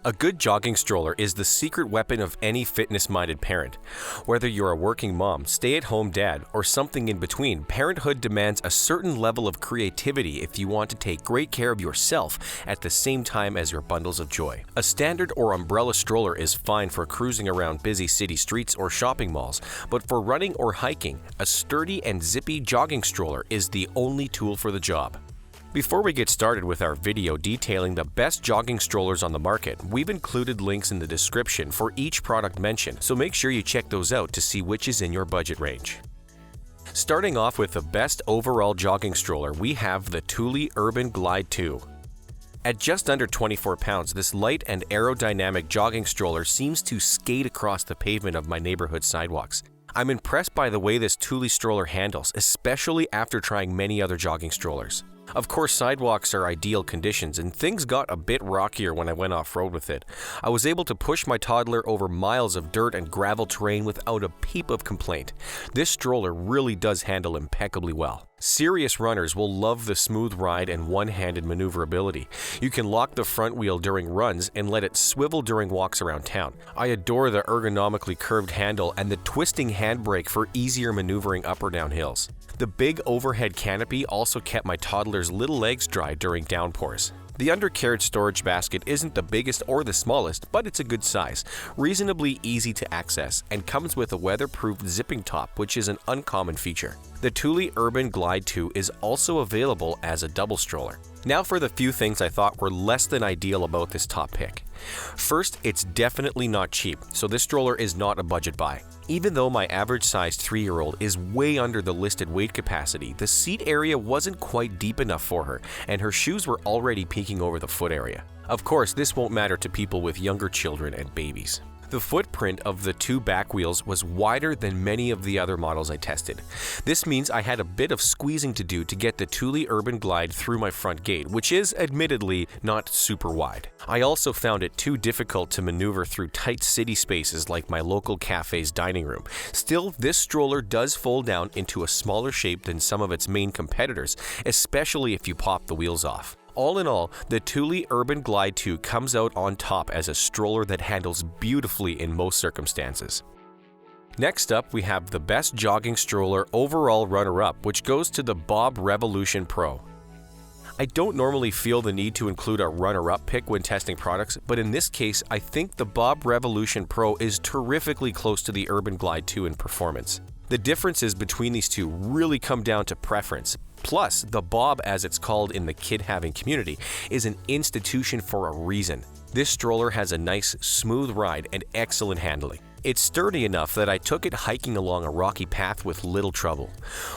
A good jogging stroller is the secret weapon of any fitness-minded parent. Whether you're a working mom, stay-at-home dad, or something in between, parenthood demands a certain level of creativity if you want to take great care of yourself at the same time as your bundles of joy. A standard or umbrella stroller is fine for cruising around busy city streets or shopping malls, but for running or hiking, a sturdy and zippy jogging stroller is the only tool for the job. Before we get started with our video detailing the best jogging strollers on the market, we've included links in the description for each product mentioned, so make sure you check those out to see which is in your budget range. Starting off with the best overall jogging stroller, we have the Thule Glide 2. At just under 24 pounds, this light and aerodynamic jogging stroller seems to skate across the pavement of my neighborhood sidewalks. I'm impressed by the way this Thule stroller handles, especially after trying many other jogging strollers. Of course, sidewalks are ideal conditions, and things got a bit rockier when I went off-road with it. I was able to push my toddler over miles of dirt and gravel terrain without a peep of complaint. This stroller really does handle impeccably well. Serious runners will love the smooth ride and one-handed maneuverability. You can lock the front wheel during runs and let it swivel during walks around town. I adore the ergonomically curved handle and the twisting handbrake for easier maneuvering up or down hills. The big overhead canopy also kept my toddler's little legs dry during downpours. The undercarriage storage basket isn't the biggest or the smallest, but it's a good size, reasonably easy to access, and comes with a weatherproof zipping top, which is an uncommon feature. The Thule Glide 2 is also available as a double stroller. Now for the few things I thought were less than ideal about this top pick. First, it's definitely not cheap, so this stroller is not a budget buy. Even though my average-sized 3-year-old is way under the listed weight capacity, the seat area wasn't quite deep enough for her, and her shoes were already peeking over the foot area. Of course, this won't matter to people with younger children and babies. The footprint of the two back wheels was wider than many of the other models I tested. This means I had a bit of squeezing to do to get the Thule Glide through my front gate, which is admittedly not super wide. I also found it too difficult to maneuver through tight city spaces like my local cafe's dining room. Still, this stroller does fold down into a smaller shape than some of its main competitors, especially if you pop the wheels off. All in all, the Thule Glide 2 comes out on top as a stroller that handles beautifully in most circumstances. Next up, we have the best jogging stroller overall runner-up, which goes to the Bob Revolution Pro. I don't normally feel the need to include a runner-up pick when testing products, but in this case, I think the Bob Revolution Pro is terrifically close to the Glide 2 in performance. The differences between these two really come down to preference. Plus, the Bob, as it's called in the kid-having community, is an institution for a reason. This stroller has a nice, smooth ride and excellent handling. It's sturdy enough that I took it hiking along a rocky path with little trouble.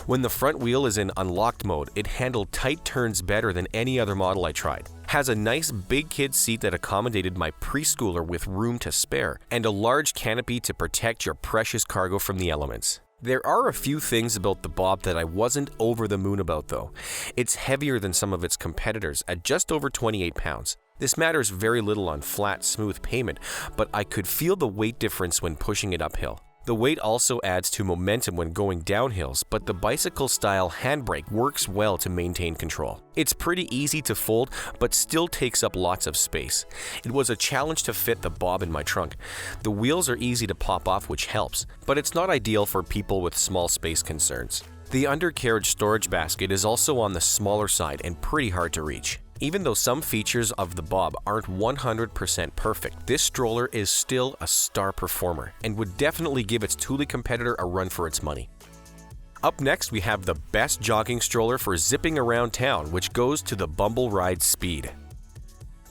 When the front wheel is in unlocked mode, it handled tight turns better than any other model I tried. Has a nice big kid seat that accommodated my preschooler with room to spare, and a large canopy to protect your precious cargo from the elements. There are a few things about the Bob that I wasn't over the moon about though. It's heavier than some of its competitors at just over 28 pounds. This matters very little on flat, smooth pavement, but I could feel the weight difference when pushing it uphill. The weight also adds to momentum when going downhills, but the bicycle-style handbrake works well to maintain control. It's pretty easy to fold, but still takes up lots of space. It was a challenge to fit the Bob in my trunk. The wheels are easy to pop off, which helps, but it's not ideal for people with small space concerns. The undercarriage storage basket is also on the smaller side and pretty hard to reach. Even though some features of the Bob aren't 100% perfect, this stroller is still a star performer and would definitely give its Thule competitor a run for its money. Up next, we have the best jogging stroller for zipping around town, which goes to the Bumbleride Speed.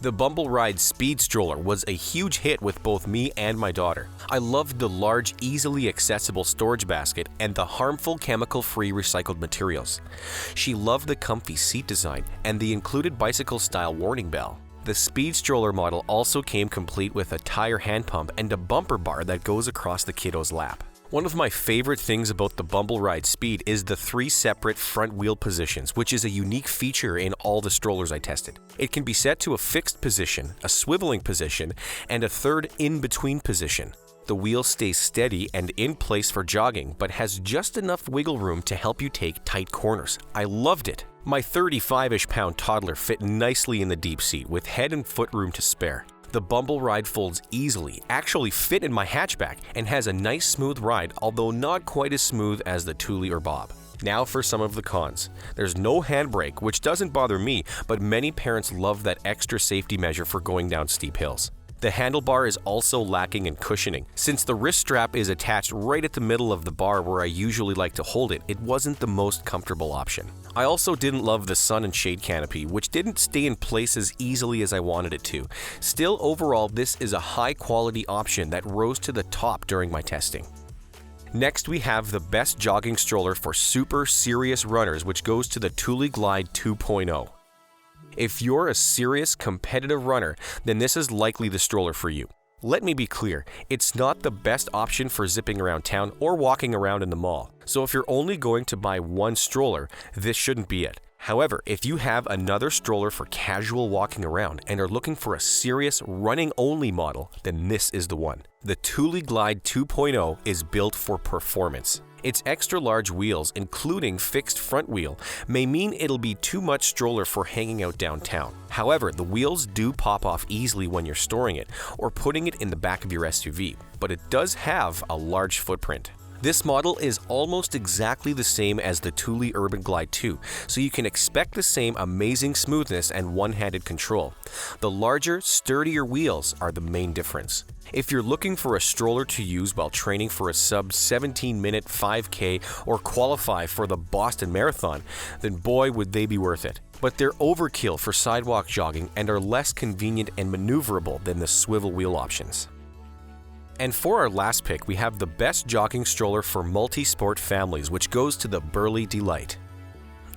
The Bumbleride Speed stroller was a huge hit with both me and my daughter. I loved the large, easily accessible storage basket and the harmful chemical-free recycled materials. She loved the comfy seat design and the included bicycle-style warning bell. The Speed stroller model also came complete with a tire hand pump and a bumper bar that goes across the kiddo's lap. One of my favorite things about the Bumbleride Speed is the 3 separate front wheel positions, which is a unique feature in all the strollers I tested. It can be set to a fixed position, a swiveling position, and a third in-between position. The wheel stays steady and in place for jogging, but has just enough wiggle room to help you take tight corners. I loved it. My 35-ish pound toddler fit nicely in the deep seat with head and foot room to spare. The Bumbleride folds easily, actually fit in my hatchback, and has a nice smooth ride, although not quite as smooth as the Thule or Bob. Now for some of the cons. There's no handbrake, which doesn't bother me, but many parents love that extra safety measure for going down steep hills. The handlebar is also lacking in cushioning. Since the wrist strap is attached right at the middle of the bar where I usually like to hold it, it wasn't the most comfortable option. I also didn't love the sun and shade canopy, which didn't stay in place as easily as I wanted it to. Still, overall, this is a high-quality option that rose to the top during my testing. Next, we have the best jogging stroller for super serious runners, which goes to the Thule Glide 2.0. If you're a serious competitive runner, then this is likely the stroller for you. Let me be clear, it's not the best option for zipping around town or walking around in the mall. So if you're only going to buy one stroller, this shouldn't be it. However, if you have another stroller for casual walking around and are looking for a serious running-only model, then this is the one. The Thule Glide 2.0 is built for performance. Its extra-large wheels, including fixed front wheel, may mean it'll be too much stroller for hanging out downtown. However, the wheels do pop off easily when you're storing it or putting it in the back of your SUV, but it does have a large footprint. This model is almost exactly the same as the Thule Urban Glide 2, so you can expect the same amazing smoothness and one-handed control. The larger, sturdier wheels are the main difference. If you're looking for a stroller to use while training for a sub-17-minute 5K or qualify for the Boston Marathon, then boy would they be worth it. But they're overkill for sidewalk jogging and are less convenient and maneuverable than the swivel wheel options. And for our last pick, we have the best jogging stroller for multi-sport families, which goes to the Burley D'Lite.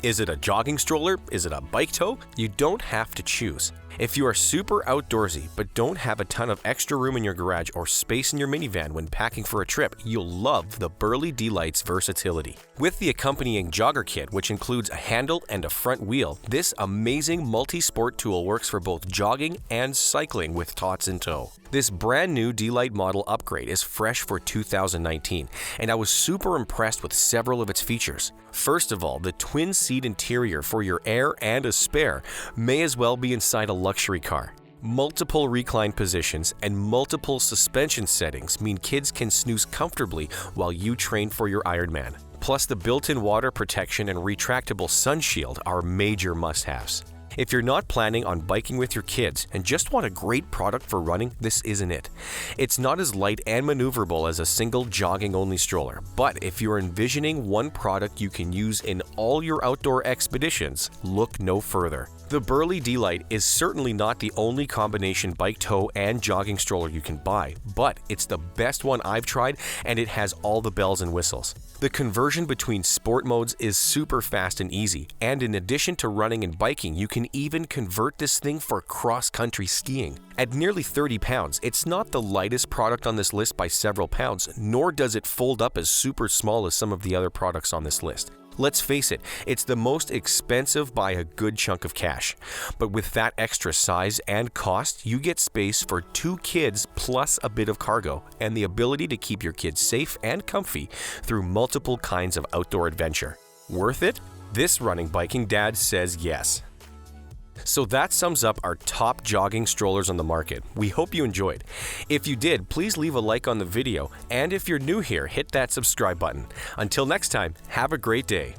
Is it a jogging stroller? Is it a bike tow? You don't have to choose. If you are super outdoorsy but don't have a ton of extra room in your garage or space in your minivan when packing for a trip, you'll love the Burley D'Lite's versatility. With the accompanying jogger kit, which includes a handle and a front wheel, this amazing multi-sport tool works for both jogging and cycling with tots in tow. This brand new D'Lite model upgrade is fresh for 2019, and I was super impressed with several of its features. First of all, the twin-seat interior for your Air and a Spare may as well be inside a luxury car. Multiple recline positions and multiple suspension settings mean kids can snooze comfortably while you train for your Ironman. Plus, the built-in water protection and retractable sun shield are major must-haves. If you're not planning on biking with your kids and just want a great product for running, this isn't it. It's not as light and maneuverable as a single jogging-only stroller, but if you're envisioning one product you can use in all your outdoor expeditions, look no further. The Burley D'Lite is certainly not the only combination bike tow and jogging stroller you can buy, but it's the best one I've tried and it has all the bells and whistles. The conversion between sport modes is super fast and easy, and in addition to running and biking, you can even convert this thing for cross-country skiing. At nearly 30 pounds, it's not the lightest product on this list by several pounds, nor does it fold up as super small as some of the other products on this list. Let's face it, it's the most expensive by a good chunk of cash. But with that extra size and cost, you get space for 2 kids plus a bit of cargo and the ability to keep your kids safe and comfy through multiple kinds of outdoor adventure. Worth it? This running biking dad says yes. So that sums up our top jogging strollers on the market. We hope you enjoyed. If you did, please leave a like on the video, and if you're new here, hit that subscribe button. Until next time, have a great day.